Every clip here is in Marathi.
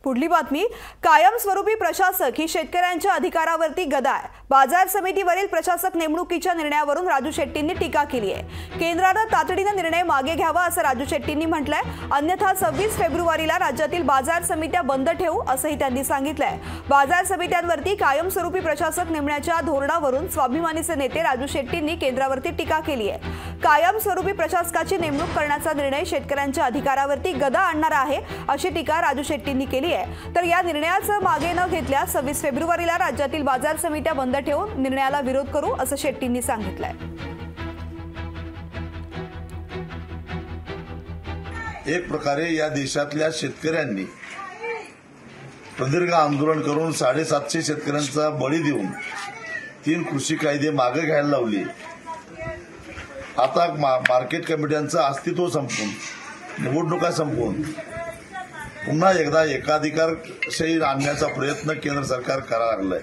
पुढली बातमी, कायमस्वरूपी प्रशासक ही शेतकऱ्यांच्या अधिकारावरती गदा आहे। बाजार समितीवरील प्रशासक नेमणुकीच्या निर्णयावरून राजू शेट्टींनी टीका केली आहे। केंद्राने तातडीने निर्णय मागे घ्यावा असं राजू शेट्टींनी म्हटलंय। अन्यथा 26 फेब्रुवारीला राज्यातील बाजार समित्या बंद ठेवू असंही त्यांनी सांगितलंय। बाजार समित्यांवरती कायमस्वरूपी प्रशासक नेमण्याच्या धोरणावरून स्वाभिमानीचे नेते राजू शेट्टींनी केंद्रावरती टीका केली आहे। कायमस्वरूपी प्रशासकाची नेमणूक करण्याचा निर्णय शेतकऱ्यांच्या अधिकारावरती गदा आणणारा आहे अशी टीका राजू शेट्टींनी केली। तर या निर्णयाचं मागे न घेतल्या 26 फेब्रुवारीला राज्यातील बाजार समित्या बंद ठेवून निर्णयाला विरोध करू असं शेट्टींनी सांगितलंय। एक प्रकारे या देशातल्या शेतकऱ्यांनी प्रदीर्घ आंदोलन करून 750 शेतकऱ्यांचा बळी देऊन 3 कृषी कायदे मागे घ्यायला लावले। आता मार्केट कमिट्यांचं अस्तित्व संपवून, निवडणुका संपवून पुन्हा एकदा एकाधिकारशाही आणण्याचा प्रयत्न केंद्र सरकार करायला लागलंय।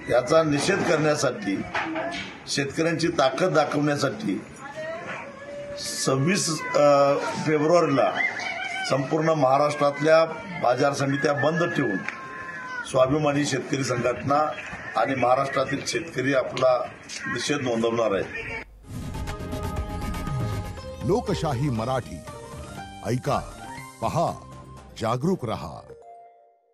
याचा निषेध करण्यासाठी, शेतकऱ्यांची ताकद दाखवण्यासाठी 26 फेब्रुवारीला संपूर्ण महाराष्ट्रातल्या बाजार समित्या बंद ठेवून स्वाभिमानी शेतकरी संघटना आणि महाराष्ट्रातील शेतकरी आपला निषेध नोंदवणार आहे। लोकशाही मराठी ऐका, पहा, जागरूक रहा।